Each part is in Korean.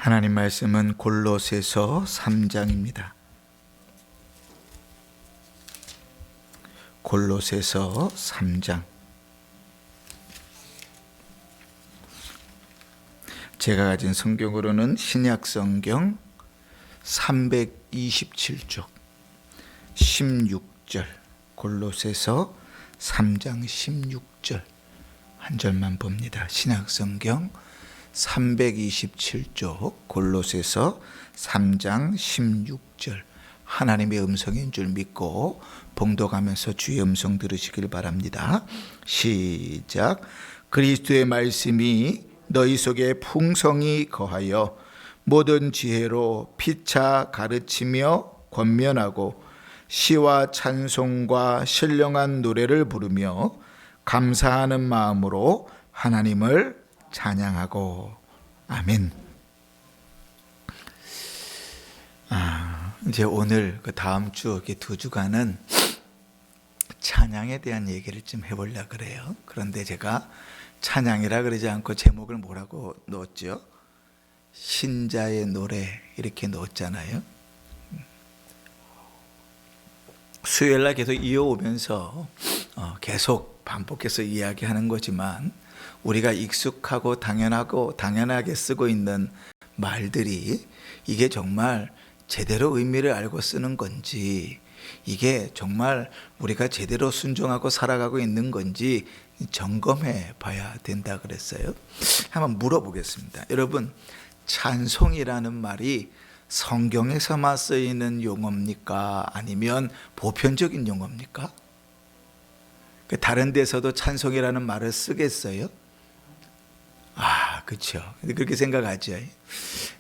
하나님 말씀은 골로새서 3장입니다. 골로새서 3장. 제가 가진 성경으로는 신약 성경 327쪽 16절, 골로새서 3장 16절 한 절만 봅니다. 신약 성경 327쪽 골로새서 3장 16절, 하나님의 음성인 줄 믿고 봉독하면서 주의 음성 들으시길 바랍니다. 시작. 그리스도의 말씀이 너희 속에 풍성히 거하여 모든 지혜로 피차 가르치며 권면하고 시와 찬송과 신령한 노래를 부르며 감사하는 마음으로 하나님을 찬양하고. 아멘. 이제 오늘 그 다음 주 이렇게 두 주간은 찬양에 대한 얘기를 좀 해보려고 그래요. 그런데 제가 찬양이라 그러지 않고 제목을 뭐라고 넣었죠? 신자의 노래 이렇게 넣었잖아요. 수요일날 계속 이어오면서 계속 반복해서 이야기하는 거지만 우리가 익숙하고 당연하게 쓰고 있는 말들이 이게 정말 제대로 의미를 알고 쓰는 건지, 이게 정말 우리가 제대로 순종하고 살아가고 있는 건지 점검해 봐야 된다 그랬어요. 한번 물어보겠습니다. 여러분, 찬송이라는 말이 성경에서만 쓰이는 용어입니까? 아니면 보편적인 용어입니까? 다른 데서도 찬송이라는 말을 쓰겠어요? 그렇죠. 그렇게 생각하죠.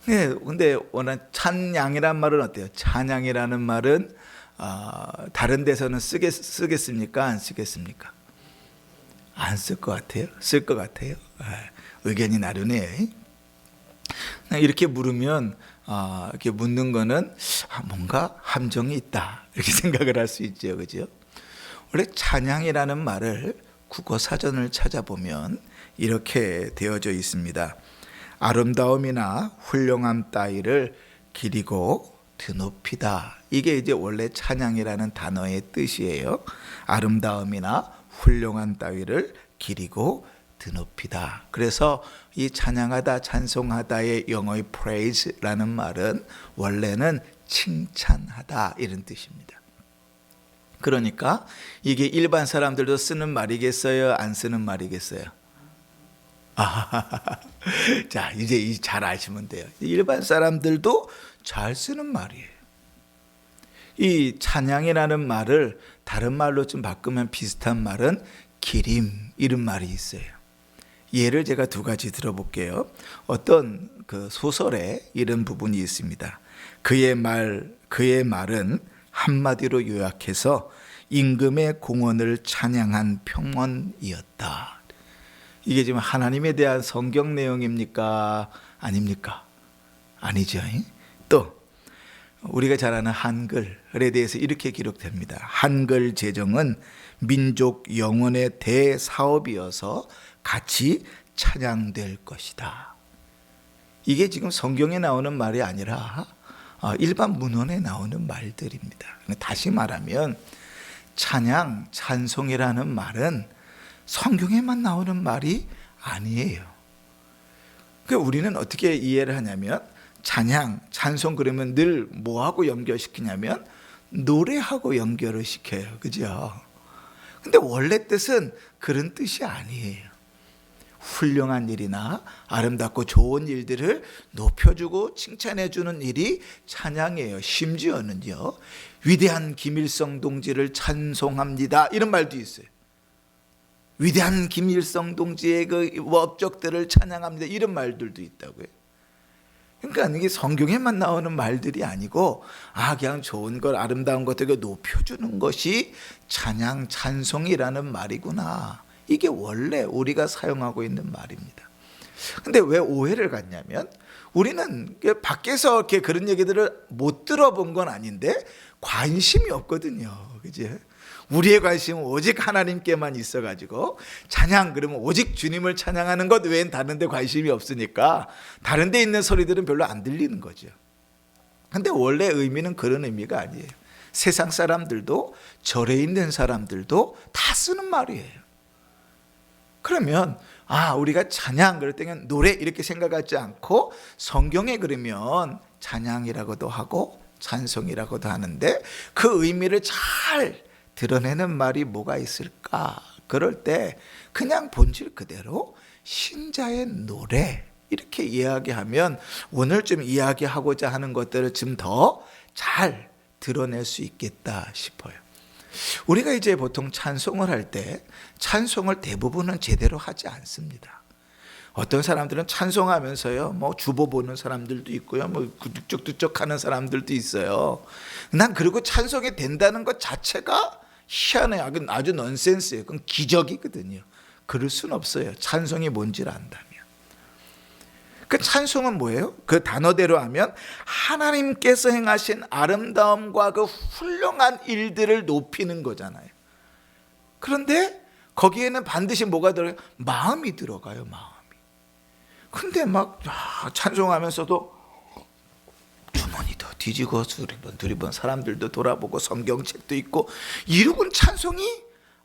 근데 워낙 찬양이란 말은 어때요? 찬양이라는 말은 다른 데서는 쓰겠습니까? 안 쓰겠습니까? 안 쓸 것 같아요. 쓸 것 같아요. 의견이 나르네. 이렇게 물으면 이렇게 묻는 거는 뭔가 함정이 있다 이렇게 생각을 할 수 있죠, 그죠? 원래 찬양이라는 말을 국어 사전을 찾아보면 이렇게 되어져 있습니다. 아름다움이나 훌륭함 따위를 기리고 드높이다. 이게 이제 원래 찬양이라는 단어의 뜻이에요. 아름다움이나 훌륭한 따위를 기리고 드높이다. 그래서 이 찬양하다, 찬송하다의 영어의 praise라는 말은 원래는 칭찬하다 이런 뜻입니다. 그러니까 이게 일반 사람들도 쓰는 말이겠어요? 안 쓰는 말이겠어요? 자, 이제 잘 아시면 돼요. 일반 사람들도 잘 쓰는 말이에요. 이 찬양이라는 말을 다른 말로 좀 바꾸면 비슷한 말은 기림, 이런 말이 있어요. 예를 제가 두 가지 들어볼게요. 어떤 그 소설에 이런 부분이 있습니다. 그의 말은 한마디로 요약해서 임금의 공언을 찬양한 평언이었다. 이게 지금 하나님에 대한 성경 내용입니까? 아닙니까? 아니죠. 또 우리가 잘 아는 한글에 대해서 이렇게 기록됩니다. 한글 제정은 민족 영원의 대사업이어서 같이 찬양될 것이다. 이게 지금 성경에 나오는 말이 아니라 일반 문헌에 나오는 말들입니다. 다시 말하면 찬양, 찬송이라는 말은 성경에만 나오는 말이 아니에요. 그러니까 우리는 어떻게 이해를 하냐면 찬양, 찬송 그러면 늘 뭐하고 연결시키냐면 노래하고 연결을 시켜요. 그죠? 근데 원래 뜻은 그런 뜻이 아니에요. 훌륭한 일이나 아름답고 좋은 일들을 높여주고 칭찬해주는 일이 찬양이에요. 심지어는요, 위대한 김일성 동지를 찬송합니다 이런 말도 있어요. 위대한 김일성 동지의 그 업적들을 찬양합니다 이런 말들도 있다고요. 그러니까 이게 성경에만 나오는 말들이 아니고 그냥 좋은 것, 아름다운 것들을 높여주는 것이 찬양, 찬송이라는 말이구나. 이게 원래 우리가 사용하고 있는 말입니다. 근데 왜 오해를 갖냐면 우리는 밖에서 이렇게 그런 얘기들을 못 들어본 건 아닌데 관심이 없거든요. 그지? 우리의 관심은 오직 하나님께만 있어가지고 찬양 그러면 오직 주님을 찬양하는 것 외엔 다른 데 관심이 없으니까 다른 데 있는 소리들은 별로 안 들리는 거죠. 근데 원래 의미는 그런 의미가 아니에요. 세상 사람들도 절에 있는 사람들도 다 쓰는 말이에요. 그러면 우리가 찬양 그럴 때는 노래 이렇게 생각하지 않고 성경에 그러면 찬양이라고도 하고 찬송이라고도 하는데 그 의미를 잘 드러내는 말이 뭐가 있을까? 그럴 때 그냥 본질 그대로 신자의 노래 이렇게 이야기하면 오늘 좀 이야기하고자 하는 것들을 좀 더 잘 드러낼 수 있겠다 싶어요. 우리가 이제 보통 찬송을 할 때 찬송을 대부분은 제대로 하지 않습니다. 어떤 사람들은 찬송하면서요, 주보 보는 사람들도 있고요, 뚝뚝뚝 하는 사람들도 있어요. 난 그리고 찬송이 된다는 것 자체가 희한해요. 아주 넌센스예요. 그건 기적이거든요. 그럴 순 없어요. 찬송이 뭔지를 안다면. 그 찬송은 뭐예요? 그 단어대로 하면 하나님께서 행하신 아름다움과 그 훌륭한 일들을 높이는 거잖아요. 그런데 거기에는 반드시 뭐가 들어가요? 마음이 들어가요. 마음이. 근데 찬송하면서도 주머니도 뒤지고 두리번 사람들도 돌아보고 성경책도 있고 이러고는 찬송이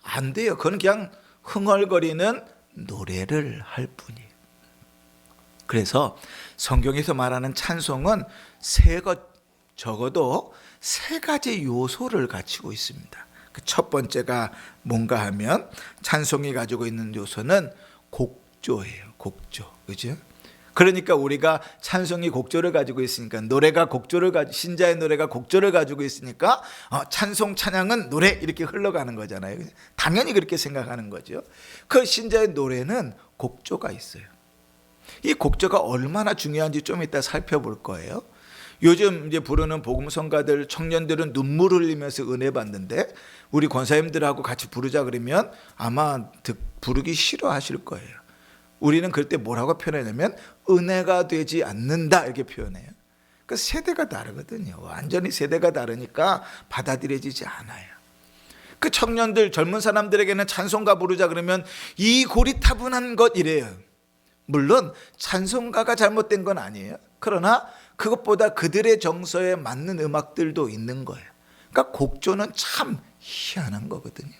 안 돼요. 그건 그냥 흥얼거리는 노래를 할 뿐이에요. 그래서 성경에서 말하는 찬송은 적어도 세 가지 요소를 갖추고 있습니다. 그 첫 번째가 뭔가 하면 찬송이 가지고 있는 요소는 곡조예요. 곡조. 그죠? 그러니까 우리가 찬송이 곡조를 가지고 있으니까 신자의 노래가 곡조를 가지고 있으니까 찬송 찬양은 노래 이렇게 흘러가는 거잖아요. 당연히 그렇게 생각하는 거죠. 그 신자의 노래는 곡조가 있어요. 이 곡조가 얼마나 중요한지 좀 이따 살펴볼 거예요. 요즘 이제 부르는 복음성가들 청년들은 눈물 흘리면서 은혜 받는데 우리 권사님들하고 같이 부르자 그러면 아마 부르기 싫어하실 거예요. 우리는 그럴 때 뭐라고 표현하냐면 은혜가 되지 않는다 이렇게 표현해요. 그 세대가 다르거든요. 완전히 세대가 다르니까 받아들여지지 않아요. 그 청년들 젊은 사람들에게는 찬송가 부르자 그러면 이 고리타분한 것 이래요. 물론 찬송가가 잘못된 건 아니에요. 그러나 그것보다 그들의 정서에 맞는 음악들도 있는 거예요. 그러니까 곡조는 참 희한한 거거든요.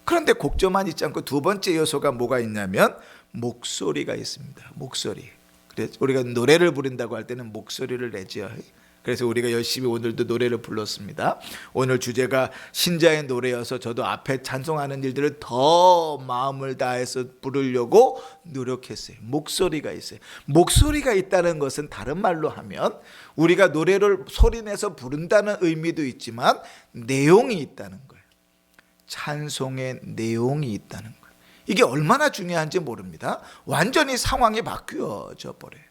그런데 곡조만 있지 않고 두 번째 요소가 뭐가 있냐면 목소리가 있습니다. 목소리. 그래서 우리가 노래를 부른다고 할 때는 목소리를 내죠. 그래서 우리가 열심히 오늘도 노래를 불렀습니다. 오늘 주제가 신자의 노래여서 저도 앞에 찬송하는 일들을 더 마음을 다해서 부르려고 노력했어요. 목소리가 있어요. 목소리가 있다는 것은 다른 말로 하면 우리가 노래를 소리내서 부른다는 의미도 있지만 내용이 있다는 거예요. 찬송의 내용이 있다는 거예요. 이게 얼마나 중요한지 모릅니다. 완전히 상황이 바뀌어져 버려요.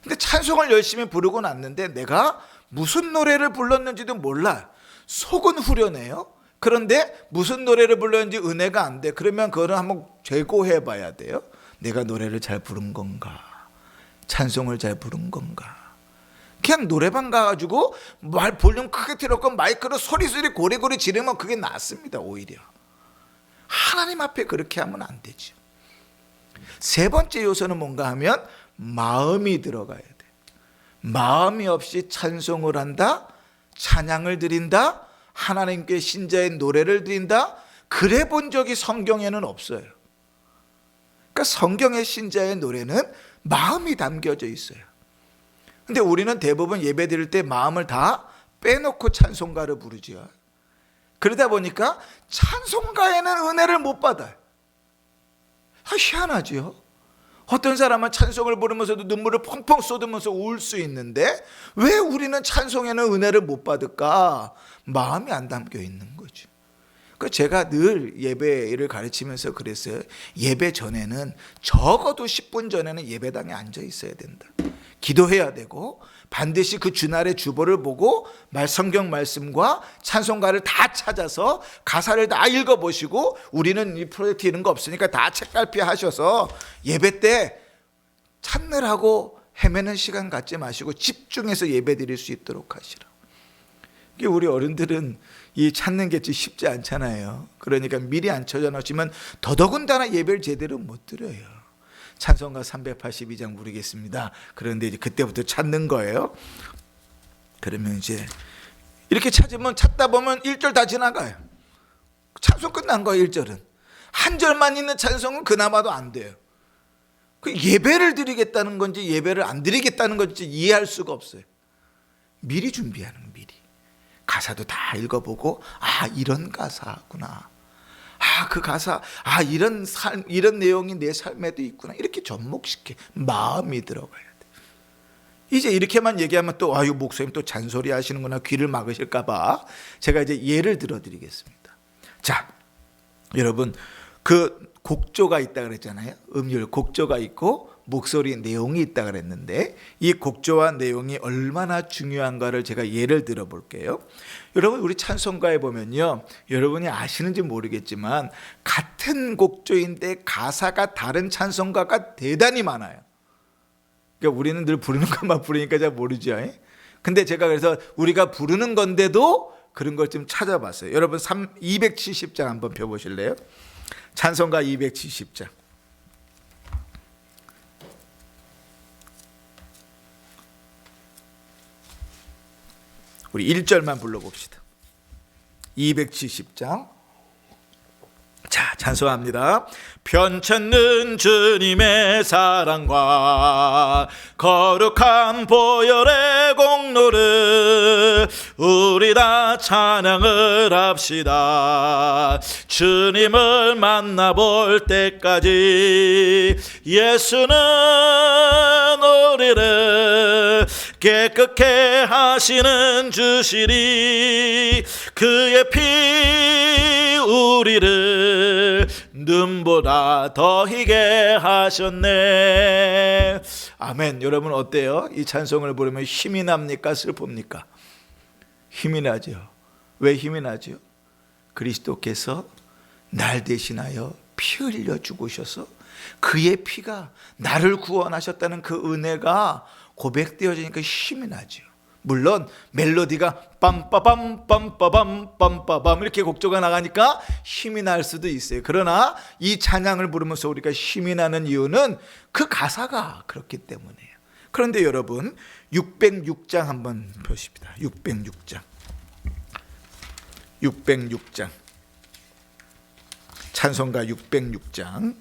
근데 찬송을 열심히 부르고 났는데 내가 무슨 노래를 불렀는지도 몰라. 속은 후련해요. 그런데 무슨 노래를 불렀는지 은혜가 안 돼. 그러면 그거는 한번 재고해 봐야 돼요. 내가 노래를 잘 부른 건가? 찬송을 잘 부른 건가? 그냥 노래방 가가지고 볼륨 크게 틀었고 마이크로 소리소리 고래고래 지르면 그게 낫습니다. 오히려 하나님 앞에 그렇게 하면 안 되죠. 세 번째 요소는 뭔가 하면 마음이 들어가야 돼. 마음이 없이 찬송을 한다, 찬양을 드린다, 하나님께 신자의 노래를 드린다, 그래 본 적이 성경에는 없어요. 그러니까 성경의 신자의 노래는 마음이 담겨져 있어요. 근데 우리는 대부분 예배 드릴 때 마음을 다 빼놓고 찬송가를 부르지요. 그러다 보니까 찬송가에는 은혜를 못 받아요. 희한하지요. 어떤 사람은 찬송을 부르면서도 눈물을 펑펑 쏟으면서 울 수 있는데 왜 우리는 찬송에는 은혜를 못 받을까? 마음이 안 담겨 있는 거죠. 제가 늘 예배를 가르치면서 그랬어요. 예배 전에는 적어도 10분 전에는 예배당에 앉아 있어야 된다. 기도해야 되고 반드시 그 주날의 주보를 보고 성경 말씀과 찬송가를 다 찾아서 가사를 다 읽어보시고 우리는 이 프로젝트 이런 거 없으니까 다 책갈피 하셔서 예배 때 찾느라고 헤매는 시간 갖지 마시고 집중해서 예배 드릴 수 있도록 하시라. 우리 어른들은 이 찾는 게 쉽지 않잖아요. 그러니까 미리 안 쳐놓으시면 더더군다나 예배를 제대로 못 드려요. 찬송가 382장 부르겠습니다. 그런데 이제 그때부터 찾는 거예요. 그러면 이제 이렇게 찾다 보면 1절 다 지나가요. 찬송 끝난 거예요. 1절은 한 절만 있는 찬송은 그나마도 안 돼요. 그 예배를 드리겠다는 건지 예배를 안 드리겠다는 건지 이해할 수가 없어요. 미리 준비하는 거, 미리 가사도 다 읽어보고, 이런 가사구나, 그 가사, 이런 삶, 이런 내용이 내 삶에도 있구나, 이렇게 접목시켜 마음이 들어가야 돼. 이제 이렇게만 얘기하면 또 이거 목사님 또 잔소리 하시는구나, 귀를 막으실까봐 제가 이제 예를 들어드리겠습니다. 자, 여러분, 그 곡조가 있다 그랬잖아요. 음율 곡조가 있고 목소리 내용이 있다 그랬는데, 이 곡조와 내용이 얼마나 중요한가를 제가 예를 들어 볼게요. 여러분, 우리 찬송가에 보면요, 여러분이 아시는지 모르겠지만 같은 곡조인데 가사가 다른 찬송가가 대단히 많아요. 그러니까 우리는 늘 부르는 것만 부르니까 잘 모르죠. 근데 제가 그래서 우리가 부르는 건데도 그런 걸 좀 찾아봤어요. 여러분 270장 한번 펴보실래요? 찬송가 270장. 우리 1절만 불러봅시다. 270장. 자, 찬송합니다. 편찮는 주님의 사랑과 거룩한 보혈의 공로를 우리 다 찬양을 합시다. 주님을 만나볼 때까지 예수는 우리를 깨끗게 하시는 주시리. 그의 피 우리를 눈보다 더 희게 하셨네. 아멘. 여러분 어때요? 이 찬송을 부르면 힘이 납니까? 슬픕니까? 힘이 나죠. 왜 힘이 나죠? 그리스도께서 날 대신하여 피 흘려 죽으셔서 그의 피가 나를 구원하셨다는 그 은혜가 고백되어지니까 힘이 나죠. 물론 멜로디가 빰빠밤 빰빠밤 빰빠밤 이렇게 곡조가 나가니까 힘이 날 수도 있어요. 그러나 이 찬양을 부르면서 우리가 힘이 나는 이유는 그 가사가 그렇기 때문이에요. 그런데 여러분 606장 한번 보십시다. 606장 찬송가 606장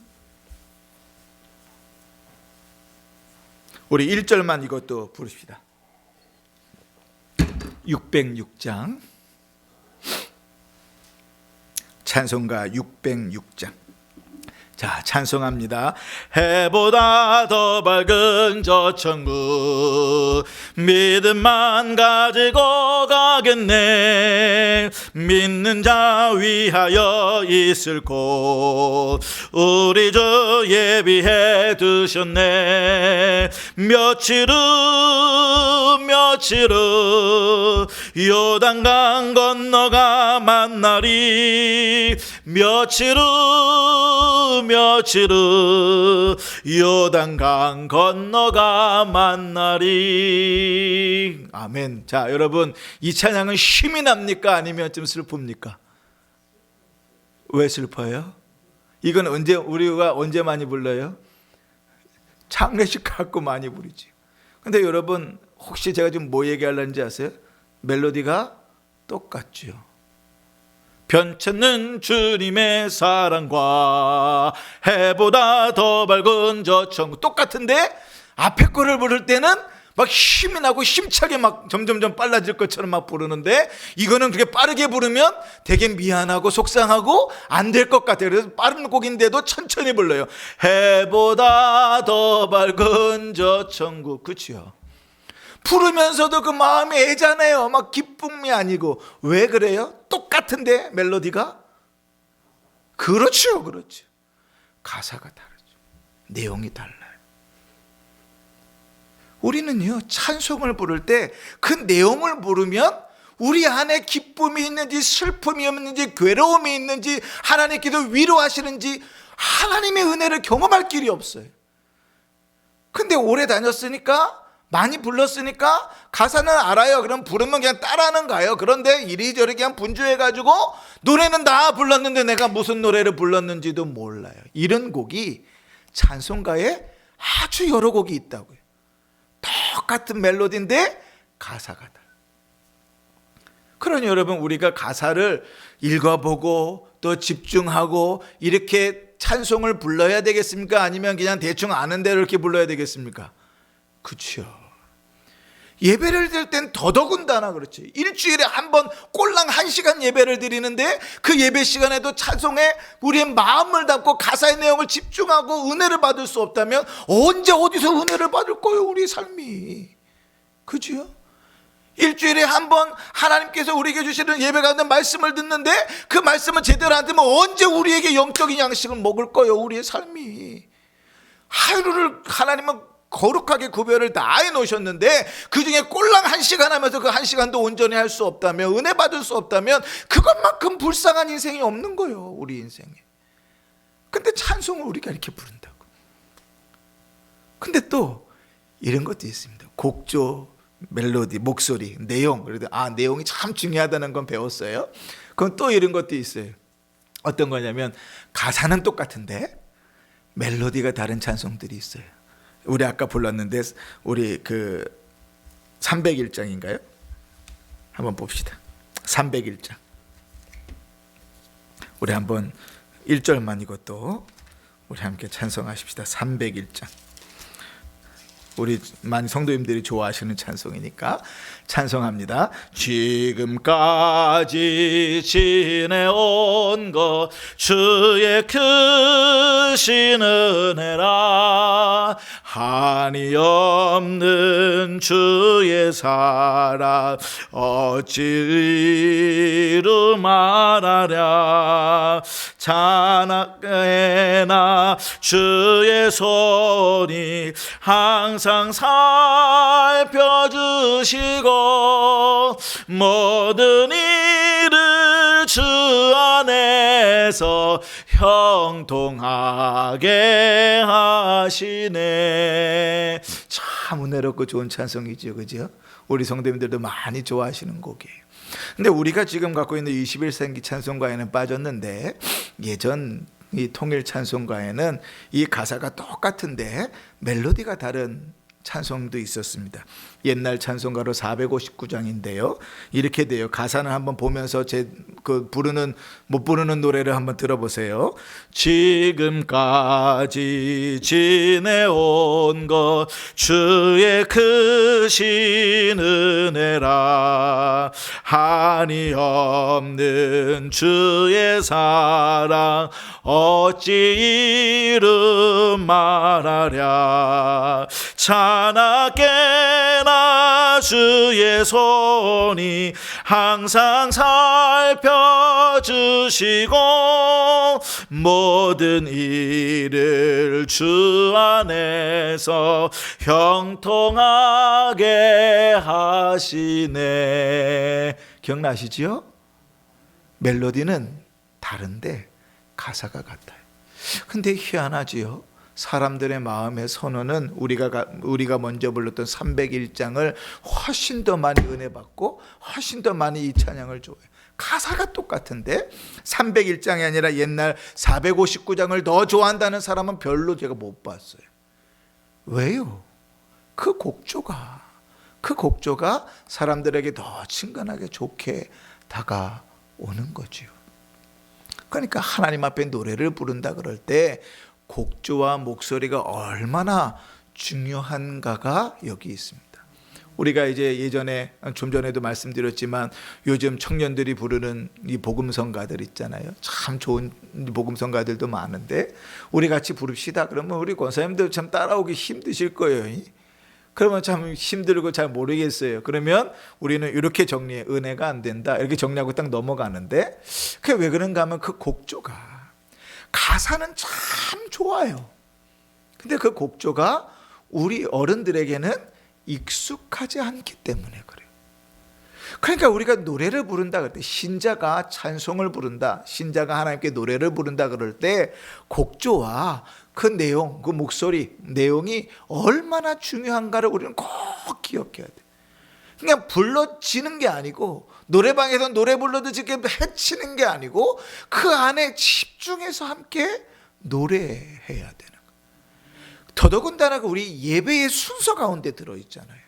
우리 1절만 이것도 부릅시다. 606장 찬송가 606장. 자, 찬송합니다. 해보다 더 밝은 저 천국 믿음만 가지고 가겠네. 믿는 자 위하여 있을 곳 우리 주 예비해 두셨네. 며칠 후 요단강 건너가 만나리. 며칠 후 요단강 건너가 만나리. 아멘. 자, 여러분 이 찬양은 힘이 납니까? 아니면 좀 슬픕니까? 왜 슬퍼요? 이건 우리가 언제 많이 불러요? 장례식 갖고 많이 부르지. 근데 여러분 혹시 제가 지금 뭐 얘기하려는지 아세요? 멜로디가 똑같죠. 변찮는 주님의 사랑과 해보다 더 밝은 저 천국. 똑같은데 앞에 거를 부를 때는 막 힘이 나고 힘차게 막 점점점 빨라질 것처럼 막 부르는데, 이거는 그렇게 빠르게 부르면 되게 미안하고 속상하고 안 될 것 같아요. 그래서 빠른 곡인데도 천천히 불러요. 해보다 더 밝은 저 천국. 그치요? 부르면서도 그 마음이 애잖아요. 막 기쁨이 아니고. 왜 그래요? 똑같은데 멜로디가? 그렇죠. 가사가 다르죠. 내용이 달라요. 우리는요, 찬송을 부를 때 그 내용을 부르면 우리 안에 기쁨이 있는지 슬픔이 있는지 괴로움이 있는지 하나님께서 위로하시는지 하나님의 은혜를 경험할 길이 없어요. 근데 오래 다녔으니까 많이 불렀으니까 가사는 알아요. 그럼 부르면 그냥 따라하는 거예요. 그런데 이리저리 그냥 분주해가지고 노래는 다 불렀는데 내가 무슨 노래를 불렀는지도 몰라요. 이런 곡이 찬송가에 아주 여러 곡이 있다고요. 똑같은 멜로디인데 가사가 달라요. 그러니 여러분, 우리가 가사를 읽어보고 또 집중하고 이렇게 찬송을 불러야 되겠습니까? 아니면 그냥 대충 아는 대로 이렇게 불러야 되겠습니까? 그렇죠. 예배를 드릴 땐 더더군다나 그렇지. 일주일에 한 번 꼴랑 1시간 예배를 드리는데 그 예배 시간에도 찬송에 우리의 마음을 담고 가사의 내용을 집중하고 은혜를 받을 수 없다면 언제 어디서 은혜를 받을 거예요, 우리 삶이. 그죠? 일주일에 한 번 하나님께서 우리에게 주시는 예배 가운데 말씀을 듣는데 그 말씀을 제대로 안 들으면 언제 우리에게 영적인 양식을 먹을 거예요, 우리의 삶이. 하루를 하나님은 거룩하게 구별을 다 해놓으셨는데 그 중에 꼴랑 1시간 하면서 그 1시간도 온전히 할 수 없다면, 은혜 받을 수 없다면 그것만큼 불쌍한 인생이 없는 거예요, 우리 인생에. 근데 찬송을 우리가 이렇게 부른다고. 근데 또 이런 것도 있습니다. 곡조, 멜로디, 목소리, 내용. 그래도 내용이 참 중요하다는 건 배웠어요. 그럼 또 이런 것도 있어요. 어떤 거냐면 가사는 똑같은데 멜로디가 다른 찬송들이 있어요. 우리 아까 불렀는데 우리 그 301장인가요? 한번 봅시다. 301장. 우리 한번 1절만 이것도 우리 함께 찬송하십시다. 301장. 우리 많은 성도님들이 좋아하시는 찬송이니까 찬송합니다. 지금까지 지내온 것 주의 크신 은혜라. 한이 없는 주의 사랑 어찌 이루 말하랴. 자나깨나 주의 손이 항상 살펴주시고 모든 일을 주 안에서 형통하게 하시네. 참 은혜롭고 좋은 찬송이죠, 그죠? 우리 성도님들도 많이 좋아하시는 곡이에요. 근데 우리가 지금 갖고 있는 21세기 찬송가에는 빠졌는데 예전 이 통일 찬송가에는 이 가사가 똑같은데 멜로디가 다른 찬송도 있었습니다. 옛날 찬송가로 459장인데요. 이렇게 돼요. 가사는 한번 보면서 그 못 부르는 노래를 한번 들어보세요. 지금까지 지내온 것 주의 크신 은혜라. 한이 없는 주의 사랑 어찌 이루 말하랴. 자나깨나 주의 손이 항상 살펴주시고 모든 일을 주 안에서 형통하게 하시네. 기억나시지요? 멜로디는 다른데 가사가 같아요. 근데 희한하지요? 사람들의 마음의 선호는 우리가 먼저 불렀던 301장을 훨씬 더 많이 은혜 받고 훨씬 더 많이 이 찬양을 좋아해요. 가사가 똑같은데 301장이 아니라 옛날 459장을 더 좋아한다는 사람은 별로 제가 못 봤어요. 왜요? 그 곡조가 사람들에게 더 친근하게 좋게 다가오는 거지요. 그러니까 하나님 앞에 노래를 부른다 그럴 때 곡조와 목소리가 얼마나 중요한가가 여기 있습니다. 우리가 이제 예전에 좀 전에도 말씀드렸지만 요즘 청년들이 부르는 이 복음성가들 있잖아요. 참 좋은 복음성가들도 많은데 우리 같이 부릅시다. 그러면 우리 권사님들 참 따라오기 힘드실 거예요. 그러면 참 힘들고 잘 모르겠어요. 그러면 우리는 이렇게 정리해. 은혜가 안 된다. 이렇게 정리하고 딱 넘어가는데 그게 왜 그런가 하면 그 곡조가 가사는 참 좋아요. 근데 그 곡조가 우리 어른들에게는 익숙하지 않기 때문에 그래요. 그러니까 우리가 노래를 부른다 그럴 때 신자가 찬송을 부른다, 신자가 하나님께 노래를 부른다 그럴 때 곡조와 그 내용, 그 목소리, 내용이 얼마나 중요한가를 우리는 꼭 꼭 기억해야 돼. 그냥 불러지는 게 아니고, 노래방에서 노래 불러도 지금 해치는 게 아니고, 그 안에 집중해서 함께 노래해야 되는 거예요. 더더군다나 우리 예배의 순서 가운데 들어있잖아요.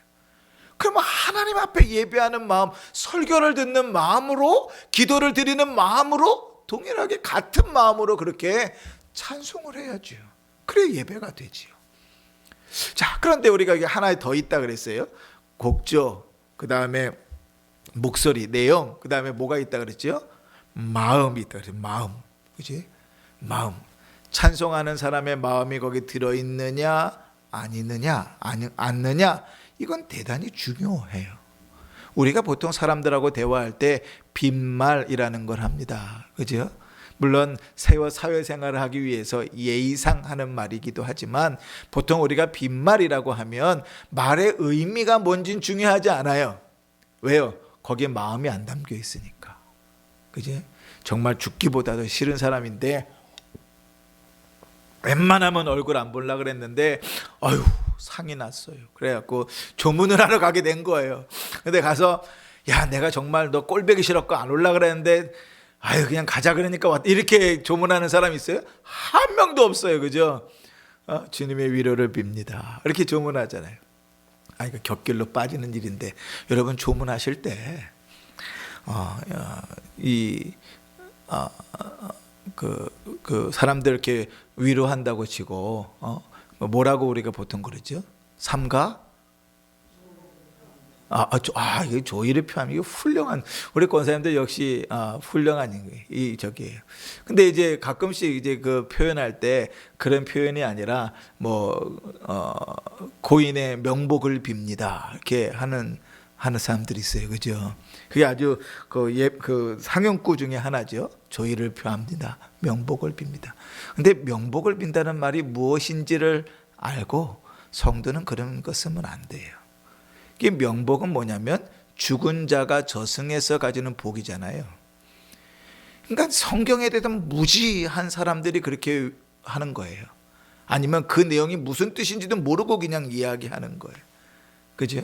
그러면 하나님 앞에 예배하는 마음, 설교를 듣는 마음으로, 기도를 드리는 마음으로, 동일하게 같은 마음으로 그렇게 찬송을 해야죠. 그래 예배가 되지요. 자, 그런데 우리가 이게 하나 더 있다 그랬어요. 곡조, 그 다음에 목소리, 내용, 그 다음에 뭐가 있다 그랬죠? 마음이 있다 그랬어요. 마음, 그지? 마음. 찬송하는 사람의 마음이 거기 들어있느냐 아니느냐 않느냐, 이건 대단히 중요해요. 우리가 보통 사람들하고 대화할 때 빈말이라는 걸 합니다. 그죠? 물론 사회생활을 하기 위해서 예의상 하는 말이기도 하지만, 보통 우리가 빈말이라고 하면 말의 의미가 뭔진 중요하지 않아요. 왜요? 거기에 마음이 안 담겨 있으니까. 그지? 정말 죽기보다도 싫은 사람인데 웬만하면 얼굴 안 보려고 그랬는데 아유 상이 났어요. 그래갖고 조문을 하러 가게 된 거예요. 근데 가서 야 내가 정말 너 꼴보기 싫었고 안 올라 그랬는데 아유 그냥 가자 그러니까 왔다, 이렇게 조문하는 사람 있어요? 한 명도 없어요. 그죠? 주님의 위로를 빕니다, 이렇게 조문하잖아요. 이거 곁길로 빠지는 일인데, 여러분 조문하실 때 그 사람들 이렇게 위로한다고 치고 뭐라고 우리가 보통 그러죠? 삼가? 이게 조의를 표하면 이게 훌륭한, 우리 권사님들 역시 훌륭한 이 저기예요. 근데 이제 가끔씩 이제 그 표현할 때 그런 표현이 아니라 고인의 명복을 빕니다 이렇게 하는 사람들이 있어요. 그죠? 그게 아주 그 상용구 중에 하나죠. 조의를 표합니다. 명복을 빕니다. 근데 명복을 빈다는 말이 무엇인지를 알고 성도는 그런 거 쓰면 안 돼요. 이 명복은 뭐냐면 죽은 자가 저승에서 가지는 복이잖아요. 그러니까 성경에 대해서 무지한 사람들이 그렇게 하는 거예요. 아니면 그 내용이 무슨 뜻인지도 모르고 그냥 이야기하는 거예요. 그죠?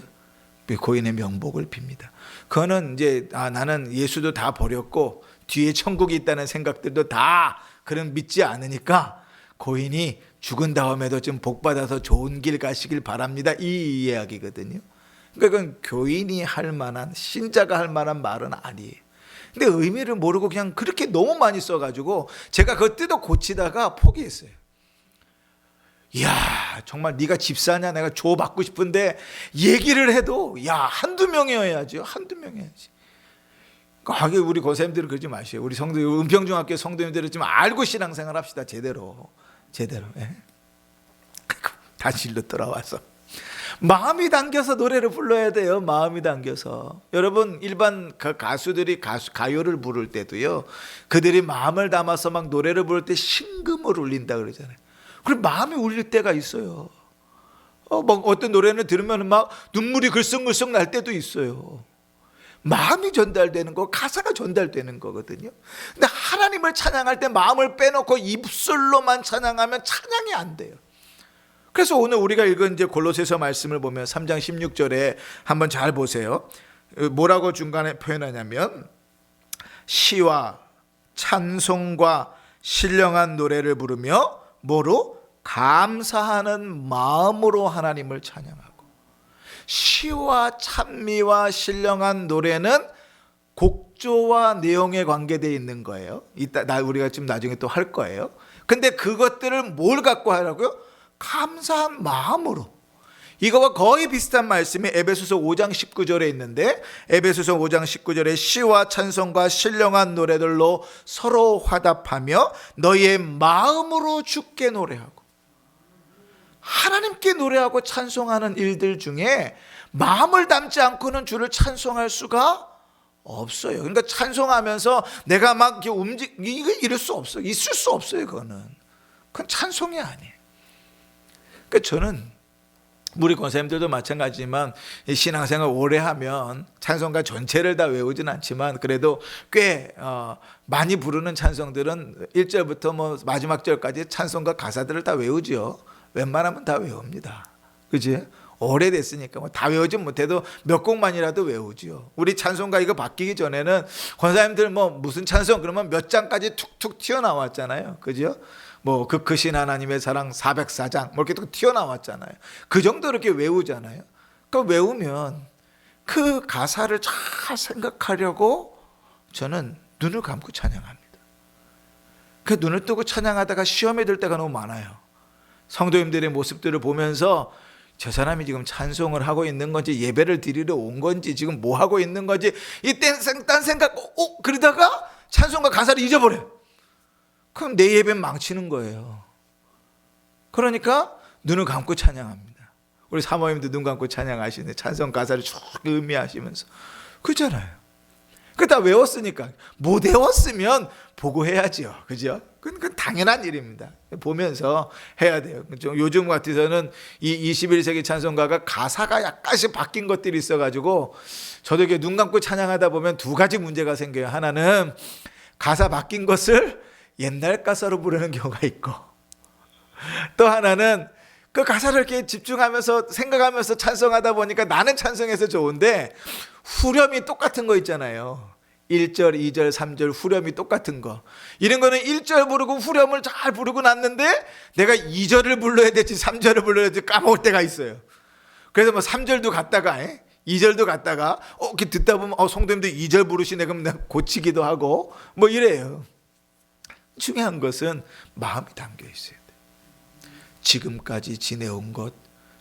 고인의 명복을 빕니다. 그거는 이제 나는 예수도 다 버렸고 뒤에 천국이 있다는 생각들도 다 그런 믿지 않으니까 고인이 죽은 다음에도 좀 복받아서 좋은 길 가시길 바랍니다, 이 이야기거든요. 그러니까 그건 교인이 할 만한, 신자가 할 만한 말은 아니에요. 근데 의미를 모르고 그냥 그렇게 너무 많이 써가지고 제가 그거 뜯어 고치다가 포기했어요. 이야 정말 네가 집사냐, 내가 조 받고 싶은데 얘기를 해도 야 한두 명이어야죠. 한두 명이어야지. 하게 우리 고생님들은 그러지 마시오. 우리 성도, 은평중학교 성도님들은 좀 알고 신앙생활 합시다. 제대로. 예? 다시 일로 돌아와서 마음이 담겨서 노래를 불러야 돼요. 마음이 담겨서. 여러분 일반 가수들이 가요를 부를 때도요, 그들이 마음을 담아서 막 노래를 부를 때 신금을 울린다 그러잖아요. 그리고 마음이 울릴 때가 있어요. 막 어떤 노래는 들으면 막 눈물이 글썽글썽 날 때도 있어요. 마음이 전달되는 거, 가사가 전달되는 거거든요. 근데 하나님을 찬양할 때 마음을 빼놓고 입술로만 찬양하면 찬양이 안 돼요. 그래서 오늘 우리가 읽은 이제 골로새서 말씀을 보면 3장 16절에 한번 잘 보세요. 뭐라고 중간에 표현하냐면 시와 찬송과 신령한 노래를 부르며 뭐로? 감사하는 마음으로 하나님을 찬양하고. 시와 찬미와 신령한 노래는 곡조와 내용에 관계되어 있는 거예요. 우리가 지금 나중에 또 할 거예요. 근데 그것들을 뭘 갖고 하라고요? 감사한 마음으로. 이거와 거의 비슷한 말씀이 에베소서 5장 19절에 있는데, 에베소서 5장 19절에 시와 찬송과 신령한 노래들로 서로 화답하며 너희의 마음으로 주께 노래하고. 하나님께 노래하고 찬송하는 일들 중에 마음을 담지 않고는 주를 찬송할 수가 없어요. 그러니까 찬송하면서 내가 막 이렇게 이거 이럴 수 없어요. 있을 수 없어요. 그건 찬송이 아니에요. 그러니까 저는 우리 권사님들도 마찬가지지만 신앙생활 오래 하면 찬송가 전체를 다 외우진 않지만 그래도 꽤 많이 부르는 찬송들은 1절부터 마지막 절까지 찬송가 가사들을 다 외우죠. 웬만하면 다 외웁니다. 그지? 오래됐으니까 뭐 다 외우지 못해도 몇 곡만이라도 외우지요. 우리 찬송가 이거 바뀌기 전에는 권사님들 뭐 무슨 찬송 그러면 몇 장까지 툭툭 튀어나왔잖아요. 그죠? 뭐 그 크신 하나님의 사랑 404장 뭐 이렇게 또 튀어나왔잖아요. 그 정도 이렇게 외우잖아요. 그 외우면 그 가사를 잘 생각하려고 저는 눈을 감고 찬양합니다. 그 눈을 뜨고 찬양하다가 시험에 들 때가 너무 많아요. 성도님들의 모습들을 보면서 저 사람이 지금 찬송을 하고 있는 건지 예배를 드리러 온 건지 지금 뭐 하고 있는 건지 딴 생각 그러다가 찬송가 가사를 잊어버려요. 그럼 내 예배는 망치는 거예요. 그러니까 눈을 감고 찬양합니다. 우리 사모님도 눈 감고 찬양하시는데 찬송 가사를 쭉 음미하시면서 그렇잖아요. 그 다 외웠으니까. 못 외웠으면 보고 해야죠. 그죠? 그건 당연한 일입니다. 보면서 해야 돼요. 요즘 같아서는 이 21세기 찬송가가 가사가 약간씩 바뀐 것들이 있어가지고 저도 이렇게 눈 감고 찬양하다 보면 두 가지 문제가 생겨요. 하나는 가사 바뀐 것을 옛날 가사로 부르는 경우가 있고, 또 하나는 그 가사를 이렇게 집중하면서 생각하면서 찬송하다 보니까 나는 찬송해서 좋은데 후렴이 똑같은 거 있잖아요. 1절, 2절, 3절 후렴이 똑같은 거. 이런 거는 1절 부르고 후렴을 잘 부르고 났는데 내가 2절을 불러야 될지 3절을 불러야 될지 까먹을 때가 있어요. 그래서 뭐 3절도 갔다가 2절도 갔다가 이렇게 듣다 보면 성도님들 2절 부르시네 그럼 내가 고치기도 하고 뭐 이래요. 중요한 것은 마음이 담겨 있어야 돼. 지금까지 지내온 것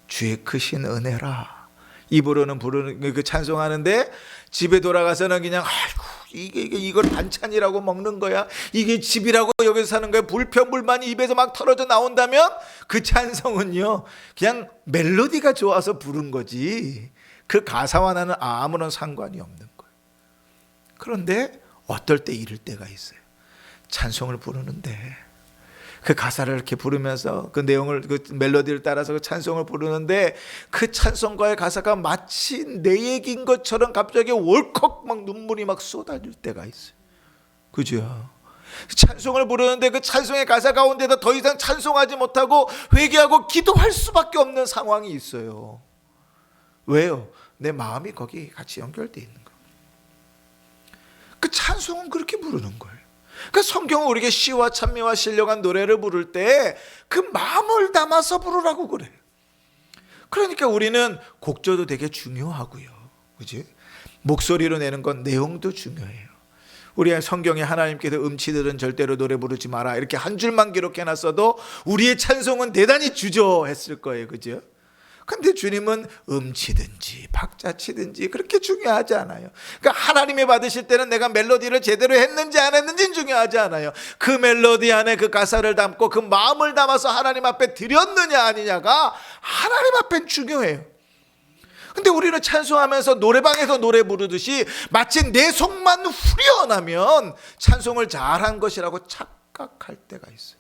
주의 크신 은혜라. 입으로는 부르는 그 찬송하는데 집에 돌아가서는 그냥 아이고 이걸 반찬이라고 먹는 거야. 이게 집이라고 여기서 사는 거야. 불평불만이 입에서 막 털어져 나온다면 그 찬송은요 그냥 멜로디가 좋아서 부른 거지 그 가사와 나는 아무런 상관이 없는 거예요. 그런데 어떨 때 이럴 때가 있어요. 찬송을 부르는데 그 가사를 이렇게 부르면서 그 내용을 그 멜로디를 따라서 그 찬송을 부르는데 그 찬송가의 가사가 마치 내 얘기인 것처럼 갑자기 월컥 막 눈물이 막 쏟아질 때가 있어요. 그죠? 찬송을 부르는데 그 찬송의 가사 가운데다 더 이상 찬송하지 못하고 회개하고 기도할 수밖에 없는 상황이 있어요. 왜요? 내 마음이 거기 같이 연결되어 있는 거예요. 그 찬송은 그렇게 부르는 거예요. 그 성경은 우리에게 시와 찬미와 신령한 노래를 부를 때 그 마음을 담아서 부르라고 그래요. 그러니까 우리는 곡조도 되게 중요하고요. 그지? 목소리로 내는 건 내용도 중요해요. 우리 성경에 하나님께서 음치들은 절대로 노래 부르지 마라 이렇게 한 줄만 기록해놨어도 우리의 찬송은 대단히 주저했을 거예요. 그죠? 근데 주님은 음치든지 박자치든지 그렇게 중요하지 않아요. 그러니까 하나님이 받으실 때는 내가 멜로디를 제대로 했는지 안 했는지는 중요하지 않아요. 그 멜로디 안에 그 가사를 담고 그 마음을 담아서 하나님 앞에 드렸느냐 아니냐가 하나님 앞엔 중요해요. 근데 우리는 찬송하면서 노래방에서 노래 부르듯이 마치 내 속만 후련하면 찬송을 잘한 것이라고 착각할 때가 있어요.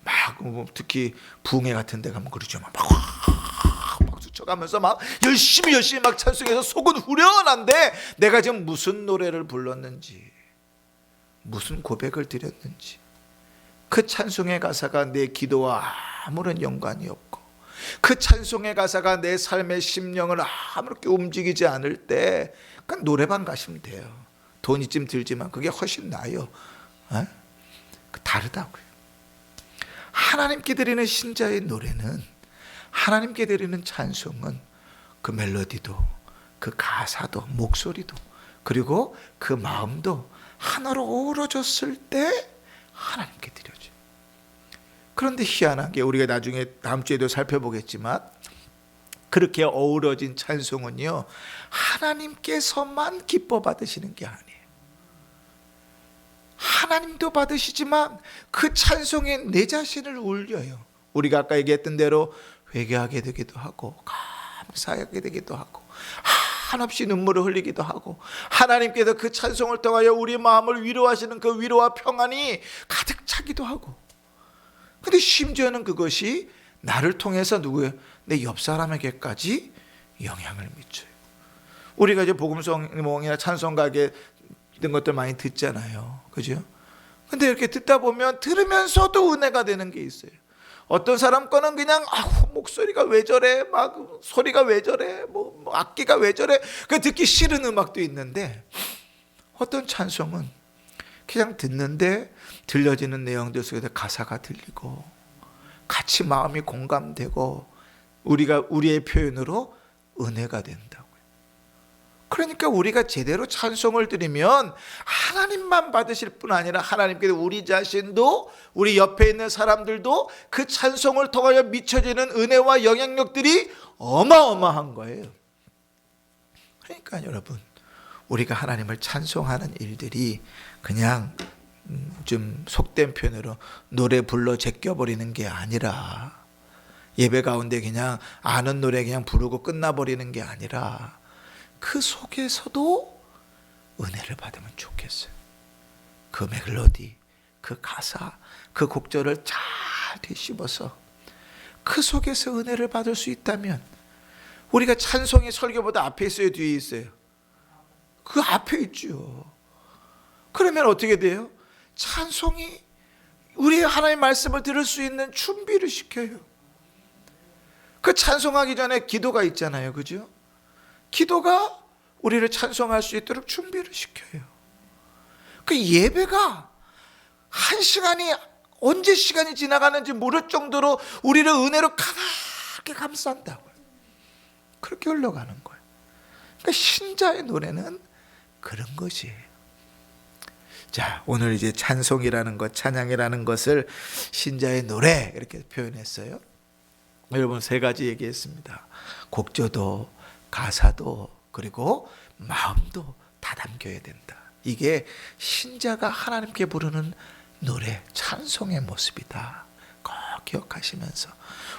막 특히 부흥회 같은 데 가면 그러죠. 막 박수 쳐가면서 막 열심히 막 찬송해서 속은 후련한데 내가 지금 무슨 노래를 불렀는지 무슨 고백을 드렸는지 그 찬송의 가사가 내 기도와 아무런 연관이 없고 그 찬송의 가사가 내 삶의 심령을 아무렇게 움직이지 않을 때 그냥 노래방 가시면 돼요. 돈이 좀 들지만 그게 훨씬 나아요. 다르다고요. 하나님께 드리는 신자의 노래는 하나님께 드리는 찬송은 그 멜로디도 그 가사도 목소리도 그리고 그 마음도 하나로 어우러졌을 때 하나님께 드려져요. 그런데 희한한 게 우리가 나중에 다음 주에도 살펴보겠지만 그렇게 어우러진 찬송은요 하나님께서만 기뻐 받으시는 게 아니에요. 하나님도 받으시지만 그 찬송에 내 자신을 올려요. 우리가 아까 얘기했던 대로 회개하게 되기도 하고 감사하게 되기도 하고 한없이 눈물을 흘리기도 하고 하나님께서 그 찬송을 통하여 우리 마음을 위로하시는 그 위로와 평안이 가득 차기도 하고 근데 심지어는 그것이 나를 통해서 누구예요? 내 옆 사람에게까지 영향을 미쳐요. 우리가 이제 복음성이나 찬송가에 이런 것들 많이 듣잖아요. 그죠? 근데 이렇게 듣다 보면 들으면서도 은혜가 되는 게 있어요. 어떤 사람 거는 그냥 목소리가 왜 저래, 막 소리가 왜 저래, 뭐 악기가 왜 저래, 그 듣기 싫은 음악도 있는데, 어떤 찬송은 그냥 듣는데 들려지는 내용들 속에서 가사가 들리고 같이 마음이 공감되고 우리의 표현으로 은혜가 된다고요. 그러니까 우리가 제대로 찬송을 드리면 하나님만 받으실 뿐 아니라 하나님께서 우리 자신도, 우리 옆에 있는 사람들도 그 찬송을 통하여 미쳐지는 은혜와 영향력들이 어마어마한 거예요. 그러니까 여러분, 우리가 하나님을 찬송하는 일들이 그냥 좀 속된 표현으로 노래 불러 제껴버리는 게 아니라, 예배 가운데 그냥 아는 노래 그냥 부르고 끝나버리는 게 아니라 그 속에서도 은혜를 받으면 좋겠어요. 그 멜로디, 그 가사, 그 곡절을 잘 뒤집어서 그 속에서 은혜를 받을 수 있다면, 우리가 찬송이 설교보다 앞에 있어요, 뒤에 있어요? 그 앞에 있죠. 그러면 어떻게 돼요? 찬송이 우리 하나님의 말씀을 들을 수 있는 준비를 시켜요. 그 찬송하기 전에 기도가 있잖아요, 그죠? 기도가 우리를 찬송할 수 있도록 준비를 시켜요. 그 예배가 한 시간이 언제 시간이 지나가는지 모를 정도로 우리를 은혜로 가득하게 감싼다고요. 그렇게 흘러가는 거예요. 그러니까 신자의 노래는 그런 것이에요. 자, 오늘 이제 찬송이라는 것, 찬양이라는 것을 신자의 노래 이렇게 표현했어요. 여러분, 세 가지 얘기했습니다. 곡조도, 가사도, 그리고 마음도 다 담겨야 된다. 이게 신자가 하나님께 부르는 노래, 찬송의 모습이다. 꼭 기억하시면서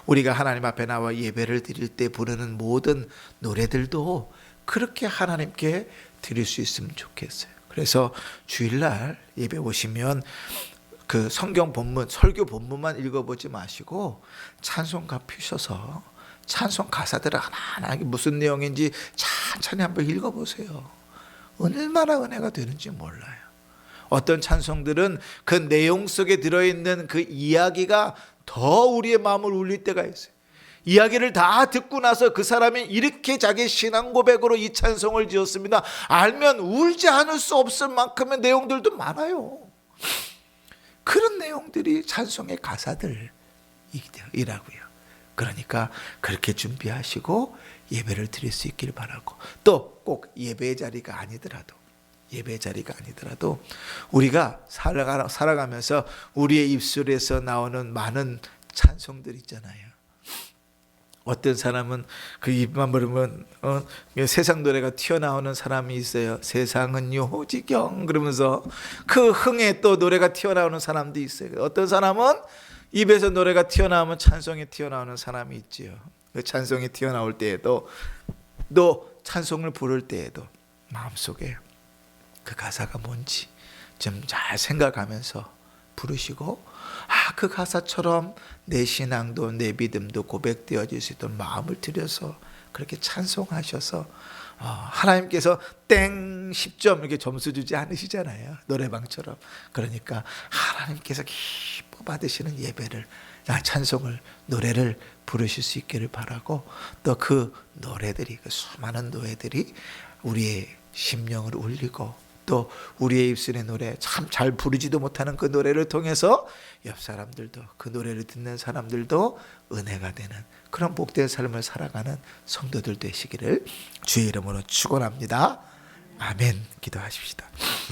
우리가 하나님 앞에 나와 예배를 드릴 때 부르는 모든 노래들도 그렇게 하나님께 드릴 수 있으면 좋겠어요. 그래서 주일날 예배 오시면 그 성경 본문, 설교 본문만 읽어보지 마시고 찬송가 펴셔서 찬송 가사들을 하나하나 무슨 내용인지 천천히 한번 읽어보세요. 얼마나 은혜가 되는지 몰라요. 어떤 찬송들은 그 내용 속에 들어있는 그 이야기가 더 우리의 마음을 울릴 때가 있어요. 이야기를 다 듣고 나서 그 사람이 이렇게 자기 신앙 고백으로 이 찬송을 지었습니다. 알면 울지 않을 수 없을 만큼의 내용들도 많아요. 그런 내용들이 찬송의 가사들이라고요. 그러니까 그렇게 준비하시고 예배를 드릴 수 있길 바라고, 또 꼭 예배의 자리가 아니더라도 우리가 살아가면서 우리의 입술에서 나오는 많은 찬송들 있잖아요. 어떤 사람은 그 입만 벌리면 세상 노래가 튀어나오는 사람이 있어요. 세상은 요지경 그러면서 그 흥에 또 노래가 튀어나오는 사람도 있어요. 어떤 사람은 입에서 노래가 튀어나오면 찬송이 튀어나오는 사람이 있지요. 그 찬송이 튀어나올 때에도, 또 찬송을 부를 때에도 마음속에 그 가사가 뭔지 좀 잘 생각하면서 부르시고, 그 가사처럼 내 신앙도 내 믿음도 고백되어질 수 있도록 마음을 들여서 그렇게 찬송하셔서 하나님께서 땡 10점 이렇게 점수 주지 않으시잖아요, 노래방처럼. 그러니까 하나님께서 기뻐 받으시는 예배를, 찬송을, 노래를 부르실 수 있기를 바라고, 또 그 노래들이, 그 수많은 노래들이 우리의 심령을 울리고, 또 우리의 입술의 노래, 참 잘 부르지도 못하는 그 노래를 통해서 옆 사람들도, 그 노래를 듣는 사람들도 은혜가 되는 그런 복된 삶을 살아가는 성도들 되시기를 주의 이름으로 축원합니다. 아멘. 기도하십시다.